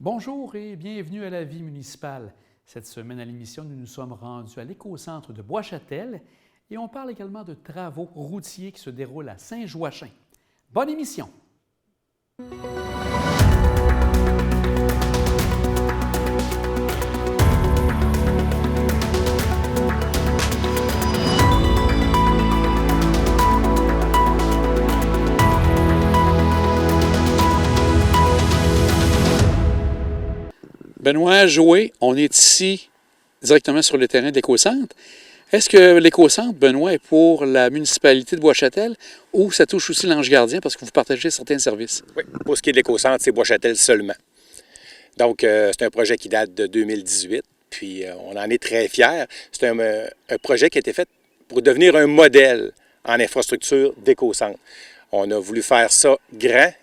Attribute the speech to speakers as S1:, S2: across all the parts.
S1: Bonjour et bienvenue à la vie municipale. Cette semaine à l'émission, nous nous sommes rendus à l'éco-centre de Bois-Châtel et on parle également de travaux routiers qui se déroulent à Saint-Joachim. Bonne émission! Benoît, Joé, on est ici directement sur le terrain de l'éco-centre. Est-ce que l'éco-centre, Benoît, est pour la municipalité de Bois-Châtel ou ça touche aussi l'Ange Gardien parce que vous partagez certains services?
S2: Oui, pour ce qui est de l'éco-centre, c'est Bois-Châtel seulement. Donc, c'est un projet qui date de 2018, puis on en est très fiers. C'est un projet qui a été fait pour devenir un modèle en infrastructure d'éco-centre. On a voulu faire ça grand,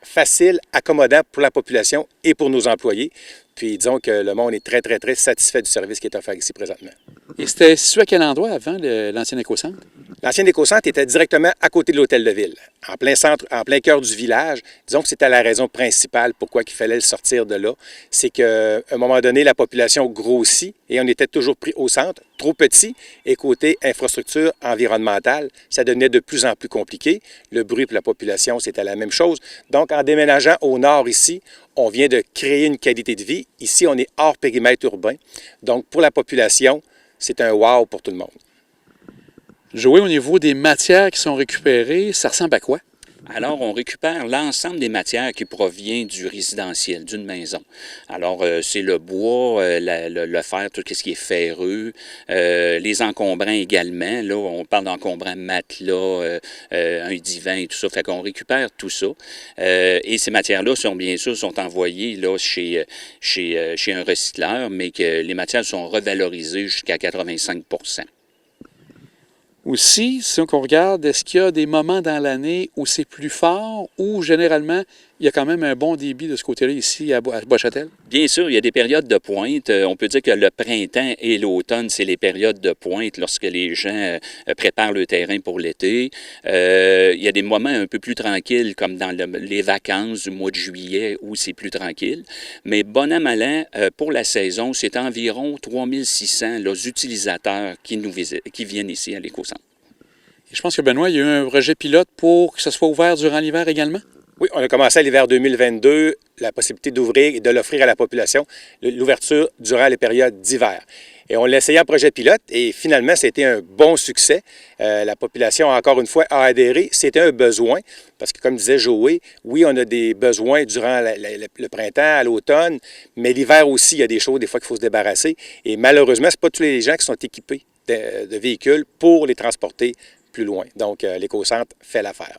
S2: facile, accommodant pour la population et pour nos employés. Puis disons que le monde est très, très, très satisfait du service qui est offert ici présentement.
S1: Et c'était situé à quel endroit avant l'ancien éco-centre?
S2: L'ancien éco-centre était directement à côté de l'hôtel de ville, en plein centre, en plein cœur du village. Disons que c'était la raison principale pourquoi il fallait le sortir de là. C'est qu'à un moment donné, la population grossit et on était toujours pris au centre, trop petit, et côté infrastructure environnementale, ça devenait de plus en plus compliqué. Le bruit pour la population, c'était la même chose. Donc, en déménageant au nord ici, on vient de créer une qualité de vie. Ici, on est hors périmètre urbain. Donc, pour la population, c'est un wow pour tout le monde.
S1: Joé, au niveau des matières qui sont récupérées, ça ressemble à quoi?
S3: Alors, on récupère l'ensemble des matières qui proviennent du résidentiel, d'une maison. Alors, c'est le bois, le fer, tout ce qui est ferreux, les encombrants également. Là, on parle d'encombrants matelas, un divan et tout ça. Fait qu'on récupère tout ça. Et ces matières-là sont bien sûr envoyées là, chez un recycleur, mais que les matières sont revalorisées jusqu'à 85 %.
S1: Aussi, si on regarde, est-ce qu'il y a des moments dans l'année où c'est plus fort ou généralement, il y a quand même un bon débit de ce côté-là ici à Bois-Châtel?
S3: Bien sûr, il y a des périodes de pointe. On peut dire que le printemps et l'automne, c'est les périodes de pointe lorsque les gens préparent le terrain pour l'été. Il y a des moments un peu plus tranquilles, comme dans les vacances du mois de juillet, où c'est plus tranquille. Mais bon an, mal an, pour la saison, c'est environ 3600 utilisateurs qui viennent ici à l'éco-centre.
S1: Et je pense que Benoît, il y a eu un projet pilote pour que ce soit ouvert durant l'hiver également?
S2: Oui, on a commencé à l'hiver 2022, la possibilité d'ouvrir et de l'offrir à la population, l'ouverture durant les périodes d'hiver. Et on l'a essayé en projet pilote et finalement, c'était un bon succès. La population, encore une fois, a adhéré. C'était un besoin parce que, comme disait Joé, oui, on a des besoins durant le printemps, à l'automne, mais l'hiver aussi, il y a des choses, des fois, qu'il faut se débarrasser. Et malheureusement, ce n'est pas tous les gens qui sont équipés de véhicules pour les transporter plus loin. Donc, l'éco-centre fait l'affaire.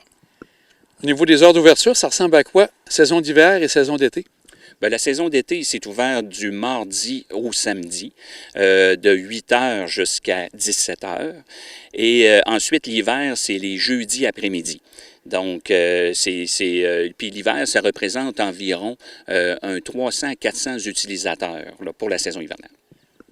S1: Au niveau des heures d'ouverture, ça ressemble à quoi? Saison d'hiver et saison d'été?
S3: Bien, la saison d'été, c'est ouvert du mardi au samedi, de 8 h jusqu'à 17 h. Et ensuite, l'hiver, c'est les jeudis après-midi. Donc, puis l'hiver, ça représente environ un 300 à 400 utilisateurs là, pour la saison hivernale.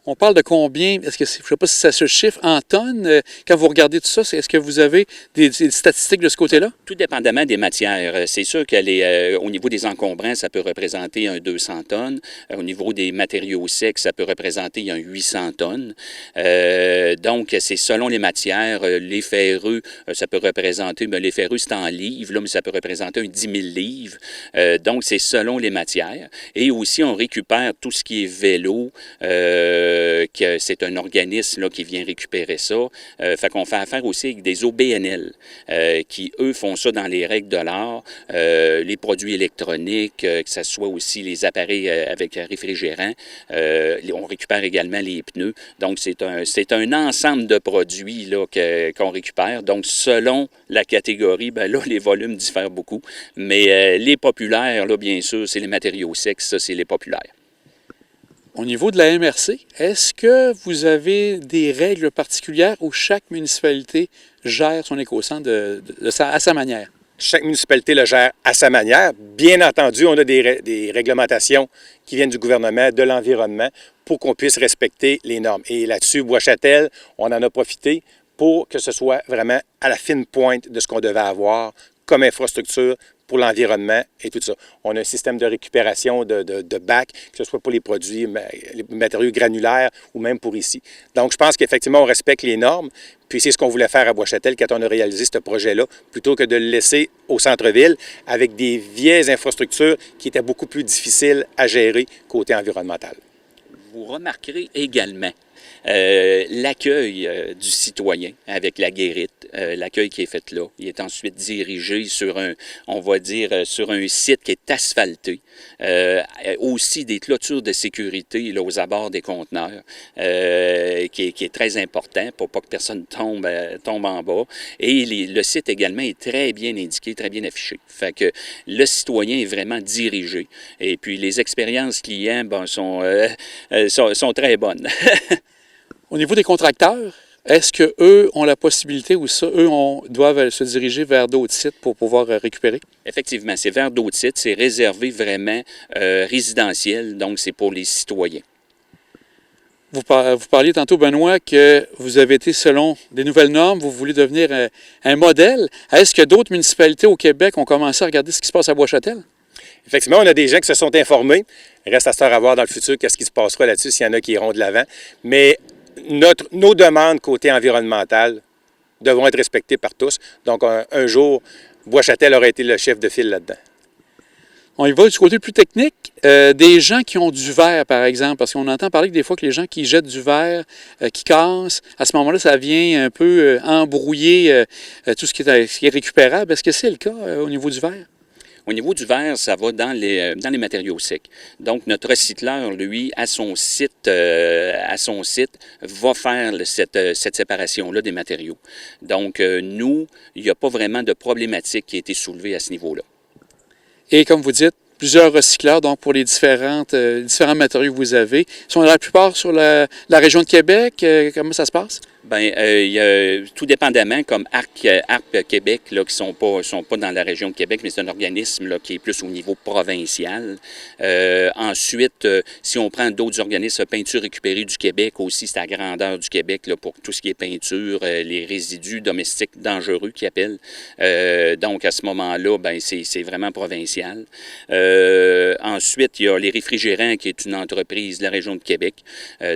S1: On parle de combien, je ne sais pas si ça se chiffre en tonnes, quand vous regardez tout ça, est-ce que vous avez des statistiques de ce côté-là?
S3: Tout dépendamment des matières. C'est sûr qu'au niveau des encombrants, ça peut représenter un 200 tonnes. Au niveau des matériaux secs, ça peut représenter un 800 tonnes. Donc, c'est selon les matières. Les ferreux, ça peut représenter, les ferreux, c'est en livres, là, mais ça peut représenter un 10 000 livres. Donc, c'est selon les matières. Et aussi, on récupère tout ce qui est vélo, que c'est un organisme là, qui vient récupérer ça. Fait qu'on fait affaire aussi avec des OBNL qui, eux, font ça dans les règles de l'art. Les produits électroniques, que ce soit aussi les appareils avec réfrigérant. On récupère également les pneus. Donc, c'est un ensemble de produits là, qu'on récupère. Donc, selon la catégorie, bien là, les volumes diffèrent beaucoup. Mais les populaires, là, bien sûr, c'est les matériaux secs. Ça, c'est les populaires.
S1: Au niveau de la MRC, est-ce que vous avez des règles particulières où chaque municipalité gère son éco-centre à sa manière?
S2: Chaque municipalité le gère à sa manière. Bien entendu, on a des réglementations qui viennent du gouvernement, de l'environnement, pour qu'on puisse respecter les normes. Et là-dessus, Bois-Châtel, on en a profité pour que ce soit vraiment à la fine pointe de ce qu'on devait avoir comme infrastructure pour l'environnement et tout ça. On a un système de récupération de bacs, que ce soit pour les produits, les matériaux granulaires ou même pour ici. Donc, je pense qu'effectivement, on respecte les normes. Puis c'est ce qu'on voulait faire à Bois-Châtel quand on a réalisé ce projet-là, plutôt que de le laisser au centre-ville avec des vieilles infrastructures qui étaient beaucoup plus difficiles à gérer côté environnemental.
S3: Vous remarquerez également l'accueil du citoyen avec la guérite, l'accueil qui est fait là. Il est ensuite dirigé sur on va dire, sur un site qui est asphalté. Aussi des clôtures de sécurité là, aux abords des conteneurs, qui est très important pour pas que personne tombe en bas. Et le site également est très bien indiqué, très bien affiché. Fait que le citoyen est vraiment dirigé. Et puis les expériences clients sont très bonnes.
S1: Au niveau des contracteurs, est-ce qu'eux ont la possibilité ou ça, eux doivent se diriger vers d'autres sites pour pouvoir récupérer?
S3: Effectivement, c'est vers d'autres sites. C'est réservé vraiment résidentiel, donc c'est pour les citoyens.
S1: Vous parliez tantôt, Benoît, que vous avez été selon des nouvelles normes, vous voulez devenir un modèle. Est-ce que d'autres municipalités au Québec ont commencé à regarder ce qui se passe à Bois-Châtel?
S2: Effectivement, on a des gens qui se sont informés. Il reste à se faire voir dans le futur qu'est-ce qui se passera là-dessus, s'il y en a qui iront de l'avant. Mais nos demandes côté environnemental devront être respectées par tous. Donc, un jour, Bois-Châtel aurait été le chef de file là-dedans.
S1: On y va du côté plus technique. Des gens qui ont du verre, par exemple, parce qu'on entend parler que des fois que les gens qui jettent du verre, qui cassent, à ce moment-là, ça vient un peu embrouiller tout ce qui est récupérable. Est-ce que c'est le cas au niveau du verre?
S3: Au niveau du verre, ça va dans les matériaux secs. Donc, notre recycleur, lui, à son site, va faire cette séparation-là des matériaux. Donc, nous, il n'y a pas vraiment de problématique qui a été soulevée à ce niveau-là.
S1: Et comme vous dites, plusieurs recycleurs, donc pour les différents matériaux que vous avez. Sont la plupart sur la région de Québec. Comment ça se passe?
S3: Bien, tout dépendamment, comme ARP Québec, là, qui sont pas dans la région de Québec, mais c'est un organisme là, qui est plus au niveau provincial. Ensuite, si on prend d'autres organismes, Peinture récupérée du Québec aussi, c'est à grandeur du Québec là, pour tout ce qui est peinture, les résidus domestiques dangereux qu'ils appellent. Donc, à ce moment-là, ben, c'est vraiment provincial. Ensuite, il y a les réfrigérants, qui est une entreprise de la région de Québec.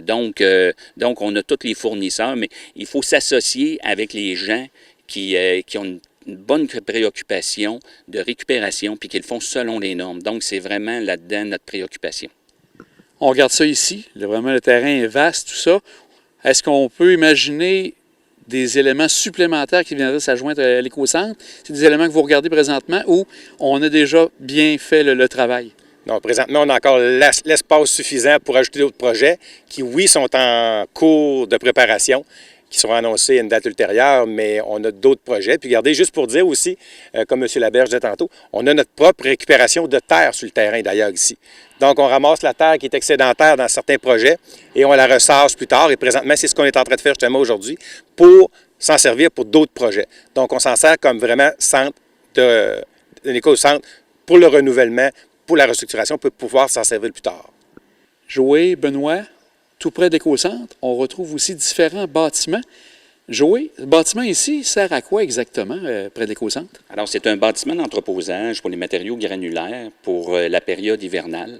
S3: Donc, on a tous les fournisseurs, mais il faut s'associer avec les gens qui ont une bonne préoccupation de récupération puis qui le font selon les normes. Donc, c'est vraiment là-dedans notre préoccupation.
S1: On regarde ça ici. Vraiment, le terrain est vaste, tout ça. Est-ce qu'on peut imaginer des éléments supplémentaires qui viendraient s'adjoindre à l'éco-centre? C'est des éléments que vous regardez présentement ou on a déjà bien fait le travail?
S2: Non, présentement, on a encore l'espace suffisant pour ajouter d'autres projets qui, oui, sont en cours de préparation, qui seront annoncés à une date ultérieure, mais on a d'autres projets. Puis regardez, juste pour dire aussi, comme M. Laberge disait tantôt, on a notre propre récupération de terre sur le terrain, d'ailleurs, ici. Donc, on ramasse la terre qui est excédentaire dans certains projets et on la ressasse plus tard. Et présentement, c'est ce qu'on est en train de faire justement aujourd'hui pour s'en servir pour d'autres projets. Donc, on s'en sert comme vraiment centre un éco-centre pour le renouvellement, pour la restructuration, pour pouvoir s'en servir plus tard.
S1: Joé, Benoît, tout près d'Éco-Centre, on retrouve aussi différents bâtiments. Joé, le bâtiment ici sert à quoi exactement près d'Éco-Centre?
S3: Alors, c'est un bâtiment d'entreposage pour les matériaux granulaires pour la période hivernale.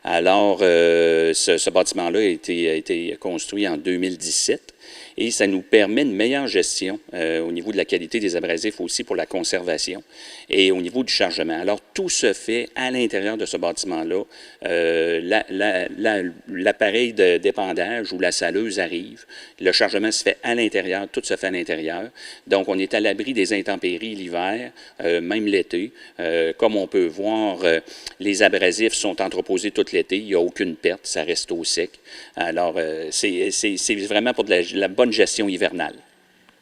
S3: Alors, ce bâtiment-là a été construit en 2017. Et ça nous permet une meilleure gestion au niveau de la qualité des abrasifs aussi pour la conservation et au niveau du chargement. Alors, tout se fait à l'intérieur de ce bâtiment-là. L'appareil d'épandage ou la saleuse arrive. Le chargement se fait à l'intérieur, tout se fait à l'intérieur. Donc, on est à l'abri des intempéries l'hiver, même l'été. Comme on peut voir, les abrasifs sont entreposés tout l'été. Il n'y a aucune perte, ça reste au sec. Alors, c'est vraiment pour de la bonne gestion hivernale.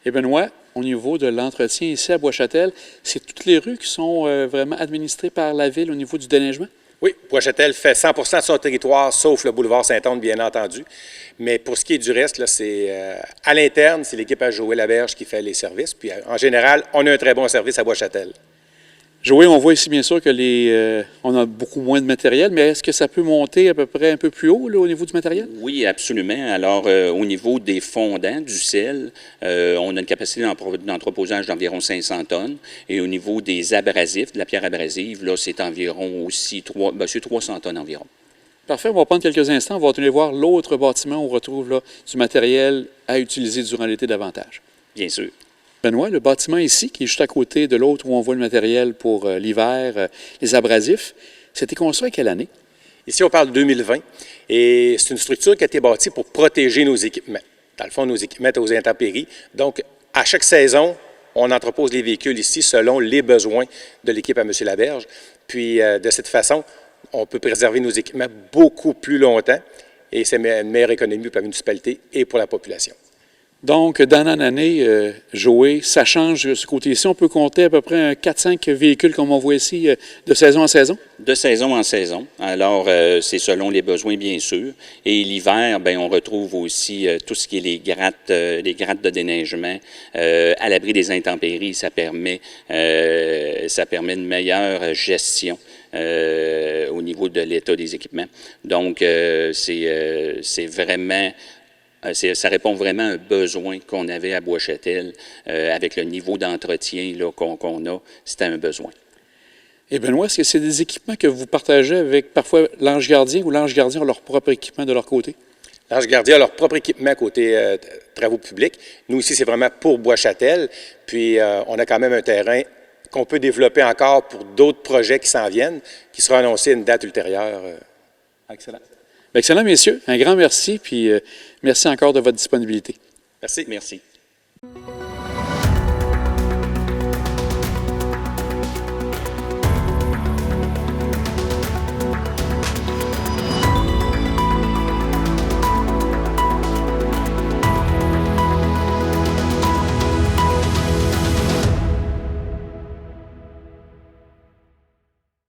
S1: Et Benoît, au niveau de l'entretien ici à Bois-Châtel, c'est toutes les rues qui sont vraiment administrées par la Ville au niveau du déneigement?
S2: Oui, Bois-Châtel fait 100% de son territoire, sauf le boulevard Saint-Onde, bien entendu. Mais pour ce qui est du reste, là, c'est à l'interne, c'est l'équipe à Joé Laberge qui fait les services. Puis en général, on a un très bon service à Bois-Châtel.
S1: Joey, on voit ici bien sûr que on a beaucoup moins de matériel, mais est-ce que ça peut monter à peu près un peu plus haut là, au niveau du matériel?
S3: Oui, absolument. Alors, au niveau des fondants du sel, on a une capacité d'entreposage d'environ 500 tonnes. Et au niveau des abrasifs, de la pierre abrasive, là, c'est environ aussi 300 tonnes environ.
S1: Parfait, on va prendre quelques instants, on va retourner voir l'autre bâtiment où on retrouve là, du matériel à utiliser durant l'été davantage.
S3: Bien sûr.
S1: Benoît, le bâtiment ici, qui est juste à côté de l'autre où on voit le matériel pour l'hiver, les abrasifs, c'était construit à quelle année?
S2: Ici, on parle de 2020 et c'est une structure qui a été bâtie pour protéger nos équipements. Dans le fond, nos équipements étaient aux intempéries. Donc, à chaque saison, on entrepose les véhicules ici selon les besoins de l'équipe à M. Laberge. Puis, de cette façon, on peut préserver nos équipements beaucoup plus longtemps et c'est une meilleure économie pour la municipalité et pour la population.
S1: Donc, d'année en année, Joey, ça change de ce côté-ci. On peut compter à peu près 4-5 véhicules, comme on voit ici, de saison en saison?
S3: De saison en saison. Alors, c'est selon les besoins, bien sûr. Et l'hiver, bien, on retrouve aussi tout ce qui est les grattes de déneigement. À l'abri des intempéries, ça permet une meilleure gestion au niveau de l'état des équipements. Donc, c'est vraiment... ça répond vraiment à un besoin qu'on avait à Bois-Châtel avec le niveau d'entretien qu'on a. C'était un besoin.
S1: Et Benoît, est-ce que c'est des équipements que vous partagez avec parfois l'Ange Gardien ou l'Ange Gardien a leur propre équipement de leur côté?
S2: L'Ange Gardien a leur propre équipement côté travaux publics. Nous ici, c'est vraiment pour Bois-Châtel. Puis, on a quand même un terrain qu'on peut développer encore pour d'autres projets qui s'en viennent, qui seront annoncés à une date ultérieure.
S1: Excellent. Excellent, messieurs. Un grand merci, puis merci encore de votre disponibilité.
S2: Merci.
S3: Merci.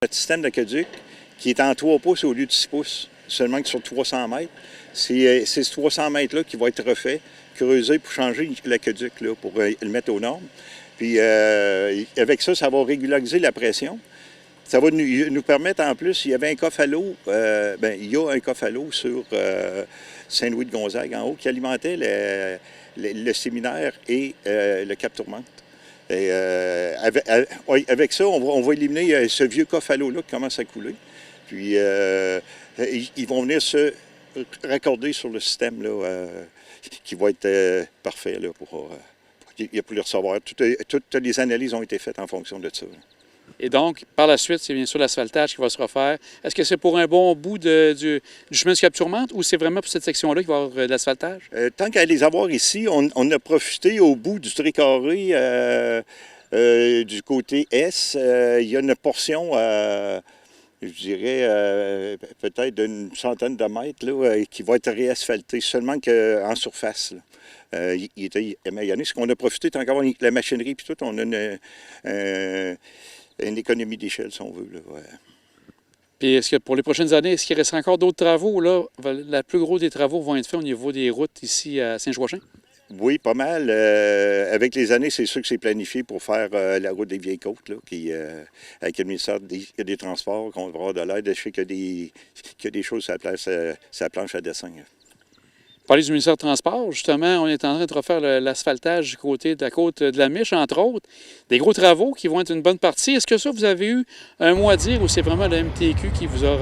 S4: Notre système d'aqueduc, qui est en 3 pouces au lieu de 6 pouces, seulement que sur 300 mètres, c'est ce 300 mètres-là qui va être refait, creusé pour changer l'aqueduc, pour le mettre aux normes. Puis avec ça, ça va régulariser la pression. Ça va nous permettre, en plus, il y avait un coffre à l'eau, il y a un coffre à l'eau sur Saint-Louis-de-Gonzague, en haut, qui alimentait le séminaire et le Cap Tourmente. Et avec ça, on va éliminer ce vieux coffre à l'eau-là qui commence à couler. Puis, ils vont venir se raccorder sur le système là, qui va être parfait là, pour le recevoir. Toutes les analyses ont été faites en fonction de ça.
S1: Et donc, par la suite, c'est bien sûr l'asphaltage qui va se refaire. Est-ce que c'est pour un bon bout du chemin du Cap Tourmente ou c'est vraiment pour cette section-là qu'il va y avoir de l'asphaltage?
S4: Tant qu'à les avoir ici, on a profité au bout du tricarré du côté Est. Il y a une portion, je dirais, peut-être d'une centaine de mètres là, qui va être réasphaltée, seulement qu'en surface. Il était émaillonné. Ce qu'on a profité, tant qu'avoir la machinerie et tout, on a une économie d'échelle, si on veut. Là, ouais.
S1: Puis est-ce que pour les prochaines années, est-ce qu'il restera encore d'autres travaux? Là, la plus grosse des travaux vont être faits au niveau des routes ici à Saint-Joachim?
S4: Oui, pas mal. Avec les années, c'est sûr que c'est planifié pour faire la route des Vieilles-Côtes, là, avec le ministère des Transports, qu'on va avoir de l'aide. Je sais qu'il y a des choses sur la planche à dessin. Là.
S1: Parler du ministère des Transports, justement, on est en train de refaire l'asphaltage du côté de la côte de la Miche, entre autres. Des gros travaux qui vont être une bonne partie. Est-ce que ça, vous avez eu un mot à dire ou c'est vraiment le MTQ qui vous a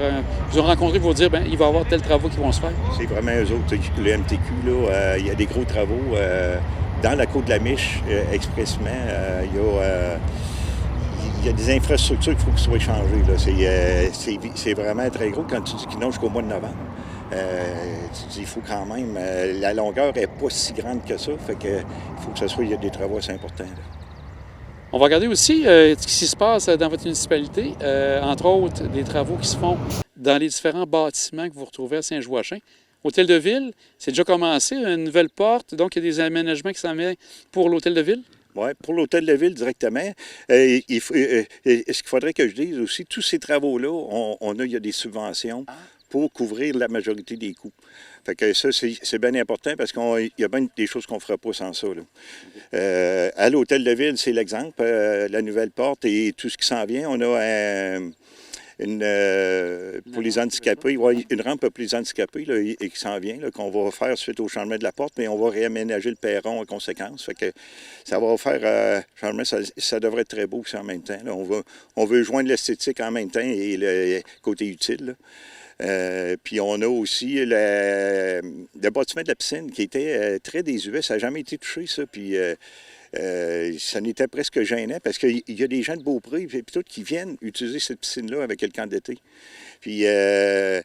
S1: rencontré pour vous dire bien, il va y avoir tels travaux qui vont se faire?
S4: C'est vraiment eux autres. Le MTQ, là, il y a des gros travaux dans la côte de la Miche, expressement. Il y a des infrastructures qu'il faut qu'ils soient changées. C'est vraiment très gros quand tu dis qu'ils n'ont jusqu'au mois de novembre. Il faut quand même... la longueur n'est pas si grande que ça, fait que il faut que ce soit... Il y a des travaux assez importants. Là.
S1: On va regarder aussi ce qui se passe dans votre municipalité, entre autres des travaux qui se font dans les différents bâtiments que vous retrouvez à Saint-Joachim. Hôtel de Ville, c'est déjà commencé, une nouvelle porte, donc il y a des aménagements qui s'en viennent pour l'Hôtel de Ville?
S4: Oui, pour l'Hôtel de Ville directement. Ce qu'il faudrait que je dise aussi, tous ces travaux-là, il y a des subventions pour couvrir la majorité des coûts. Fait que ça, c'est bien important parce qu'il y a bien des choses qu'on ne fera pas sans ça, là. À l'Hôtel de Ville, c'est l'exemple, la nouvelle porte et tout ce qui s'en vient. On a pour les handicapés, une rampe pour les handicapés là, et qui s'en vient, là, qu'on va faire suite au changement de la porte, mais on va réaménager le perron en conséquence. Fait que ça va faire changement, ça devrait être très beau aussi en même temps. Là. On veut joindre l'esthétique en même temps et le côté utile. Puis on a aussi le bâtiment de la piscine qui était très désuet. Ça n'a jamais été touché, ça. Puis ça n'était presque gênant parce qu'il y a des gens de Beaupré et tout qui viennent utiliser cette piscine-là avec le camp d'été. Puis là,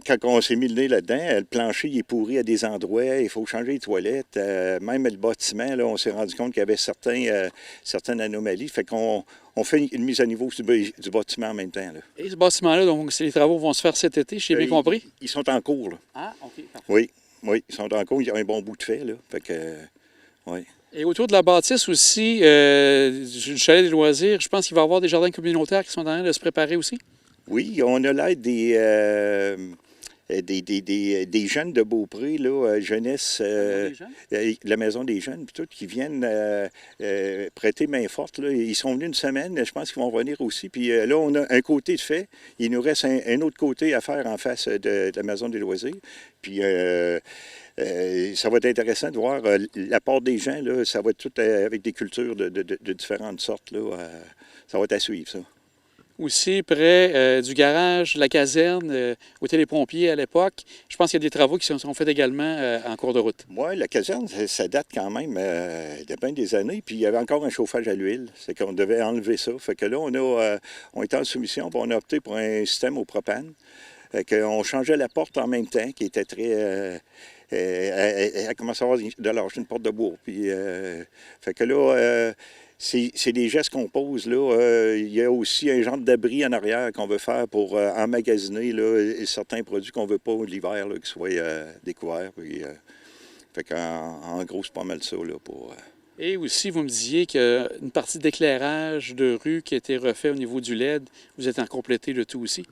S4: quand on s'est mis le nez là-dedans, le plancher il est pourri à des endroits, il faut changer les toilettes. Même le bâtiment, là, on s'est rendu compte qu'il y avait certaines anomalies. Fait qu'on fait une mise à niveau du bâtiment en même temps. Là.
S1: Et ce bâtiment-là, donc, les travaux vont se faire cet été, j'ai bien compris?
S4: Ils sont en cours. Là.
S1: Ah, OK, parfait.
S4: Oui, ils sont en cours. Il y a un bon bout de fait. Là. Fait que, oui.
S1: Et autour de la bâtisse aussi, du chalet des loisirs, je pense qu'il va y avoir des jardins communautaires qui sont en train de se préparer aussi?
S4: Oui, on a l'aide des jeunes de Beaupré, là, jeunesse, la Maison des jeunes, puis tout, qui viennent prêter main forte. Là. Ils sont venus une semaine, je pense qu'ils vont revenir aussi. Puis là, on a un côté de fait. Il nous reste un autre côté à faire en face de la Maison des loisirs. Puis ça va être intéressant de voir l'apport des gens. Là, ça va être tout avec des cultures de différentes sortes. Là, ça va être à suivre, ça.
S1: Aussi, près du garage, de la caserne, où étaient les pompiers à l'époque, je pense qu'il y a des travaux qui sont faits également en cours de route.
S4: Oui, la caserne, ça date quand même de bien des années. Puis il y avait encore un chauffage à l'huile. C'est qu'on devait enlever ça. Fait que là, on était en soumission, puis on a opté pour un système au propane. Fait qu'on changeait la porte en même temps, qui était très... elle commençait à avoir de l'âge, une porte de bois. Puis, fait que là... C'est des gestes qu'on pose. Là. Il y a aussi un genre d'abri en arrière qu'on veut faire pour emmagasiner là, certains produits qu'on ne veut pas l'hiver, qui soient découverts. Puis, fait qu'en gros, c'est pas mal ça. Là, pour,
S1: Et aussi, vous me disiez qu'une partie d'éclairage de rue qui a été refait au niveau du LED, vous êtes en complété le tout aussi?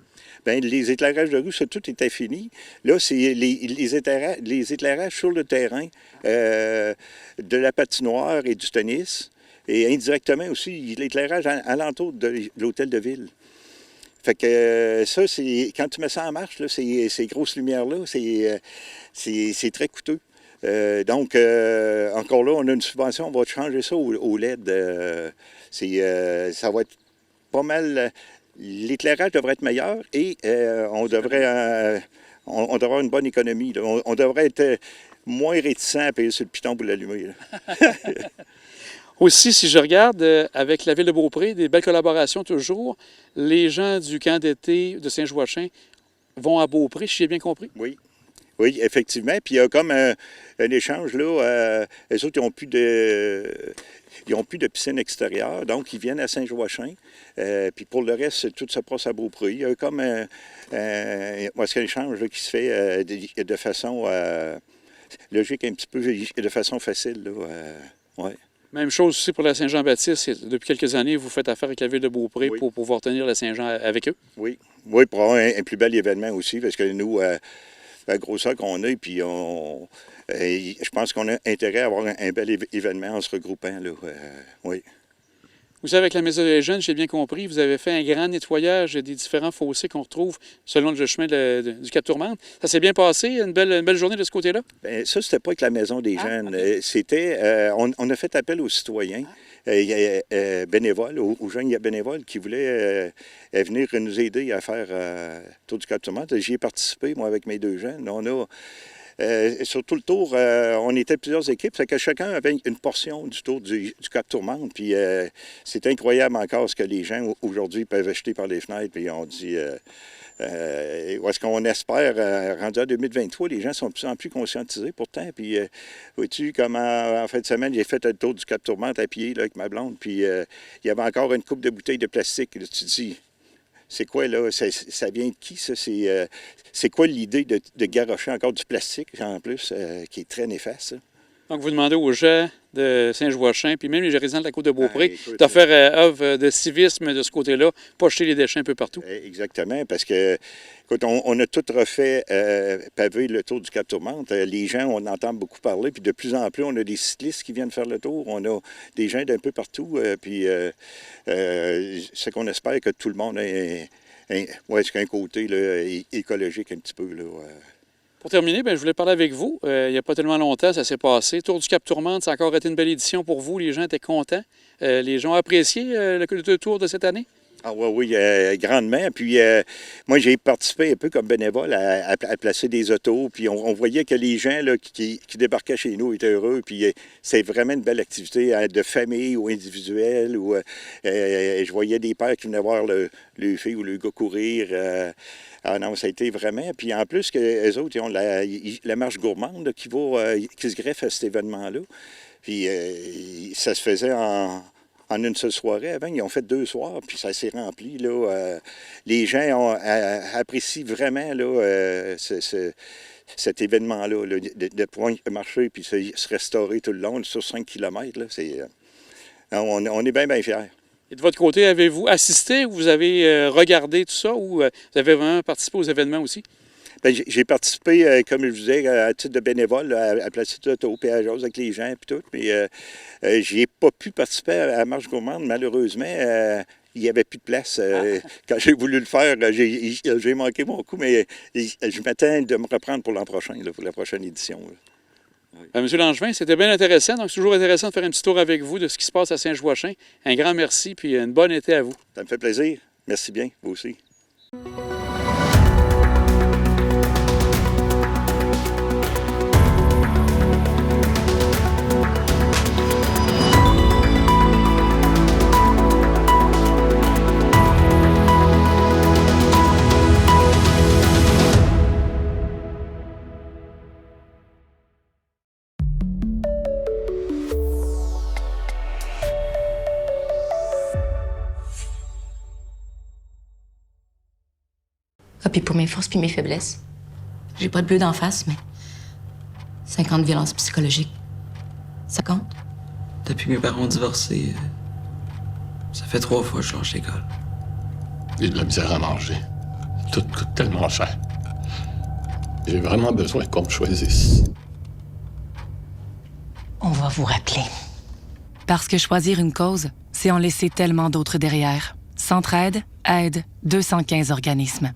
S4: Bien, les éclairages de rue, ça, tout était fini. Là, c'est les éclairages sur le terrain de la patinoire et du tennis. Et indirectement aussi, l'éclairage alentour de l'hôtel de ville. Fait que ça, c'est quand tu mets ça en marche, là, ces grosses lumières-là, c'est très coûteux. Donc, encore là, on a une subvention, on va changer ça au LED. Ça va être pas mal... L'éclairage devrait être meilleur et on devrait avoir une bonne économie. On devrait être moins réticent à payer sur le piton pour l'allumer.
S1: Aussi, si je regarde, avec la Ville de Beaupré, des belles collaborations toujours, les gens du camp d'été de Saint-Joachim vont à Beaupré, si j'ai bien compris?
S4: Oui, effectivement. Puis il y a comme un échange, là. Les autres, ils n'ont plus de piscine extérieure, donc ils viennent à Saint-Joachim. Puis pour le reste, tout se passe à Beaupré. Il y a comme un échange là, qui se fait de façon logique, un petit peu, de façon facile. Là, ouais.
S1: Même chose aussi pour la Saint-Jean-Baptiste. Depuis quelques années, vous faites affaire avec la Ville de Beaupré pour pouvoir tenir la Saint-Jean avec eux? Oui,
S4: pour avoir un plus bel événement aussi, parce que nous, la grosseur qu'on a, puis je pense qu'on a intérêt à avoir un bel événement en se regroupant. Là, oui.
S1: Vous savez, avec la Maison des jeunes, j'ai bien compris, vous avez fait un grand nettoyage des différents fossés qu'on retrouve selon le chemin du Cap Tourmente. Ça s'est bien passé? Une belle journée de ce côté-là?
S4: Bien, ça, c'était pas avec la Maison des jeunes. Okay. C'était... on a fait appel aux citoyens. Bénévoles, aux jeunes bénévoles qui voulaient venir nous aider à faire le tour du Cap Tourmente. J'y ai participé, moi, avec mes deux jeunes. On a... sur tout le tour, on était plusieurs équipes, c'est que chacun avait une portion du tour du Cap Tourmente. Puis c'est incroyable encore ce que les gens aujourd'hui peuvent jeter par les fenêtres. Puis on dit, où est-ce qu'on espère, rendu en 2023, les gens sont de plus en plus conscientisés pourtant. Puis vois-tu, comme en fin de semaine, j'ai fait le tour du Cap Tourmente à pied là, avec ma blonde. Puis il y avait encore une coupe de bouteilles de plastique. Là, tu te dis... C'est quoi, là? Ça vient de qui, ça? C'est quoi l'idée de garrocher encore du plastique, en plus, qui est très néfaste, ça?
S1: Donc, vous demandez aux gens de Saint-Joachim, puis même les résidents de la Côte-de-Beaupré,
S4: écoute,
S1: de faire œuvre de civisme de ce côté-là, pas jeter les déchets un peu partout.
S4: Exactement, parce que, écoute, on a tout refait pavé le tour du Cap-Tourmente. Les gens, on entend beaucoup parler, puis de plus en plus, on a des cyclistes qui viennent faire le tour. On a des gens d'un peu partout, puis c'est qu'on espère que tout le monde ait un côté là, écologique un petit peu, là.
S1: Pour terminer, je voulais parler avec vous. Il n'y a pas tellement longtemps, ça s'est passé. Tour du Cap-Tourmente, ça a encore été une belle édition pour vous. Les gens étaient contents. Les gens ont apprécié le tour de cette année?
S4: Ah oui, grandement. Puis moi, j'ai participé un peu comme bénévole à placer des autos. Puis on voyait que les gens là, qui débarquaient chez nous étaient heureux. Puis c'est vraiment une belle activité de famille ou individuelle. Je voyais des pères qui venaient voir le fille ou le gars courir. Ah non, ça a été vraiment. Puis en plus, eux autres, ils ont la marche gourmande là, qui se greffe à cet événement-là. Puis ça se faisait en une seule soirée avant. Ils ont fait 2 soirs, puis ça s'est rempli. Là, les gens apprécient vraiment là, cet événement-là, là, de pouvoir marcher puis se restaurer tout le long sur 5 km. Là, on est bien fiers.
S1: Et de votre côté, avez-vous assisté ou vous avez regardé tout ça ou vous avez vraiment participé aux événements aussi?
S4: Bien, j'ai participé, comme je vous disais, à titre de bénévole, à placer de l'auto, puis à jaser avec les gens, puis tout. Mais je n'ai pas pu participer à la marche gourmande, malheureusement. Il n'y avait plus de place. Quand j'ai voulu le faire, j'ai manqué mon coup, mais je m'attends de me reprendre pour l'an prochain, là, pour la prochaine édition. Oui.
S1: Monsieur Langevin, c'était bien intéressant. Donc, c'est toujours intéressant de faire un petit tour avec vous de ce qui se passe à Saint-Joachim. Un grand merci, puis une bonne été à vous.
S4: Ça me fait plaisir. Merci bien, vous aussi.
S5: Ah, puis pour mes forces puis mes faiblesses, j'ai pas de bleu d'en face, mais 50 violences psychologiques. Ça compte?
S6: Depuis que mes parents ont divorcé, ça fait 3 fois que je change d'école.
S7: J'ai de la misère à manger. Tout coûte tellement cher. J'ai vraiment besoin qu'on me choisisse.
S5: On va vous rappeler.
S8: Parce que choisir une cause, c'est en laisser tellement d'autres derrière. Centraide, aide, 215 organismes.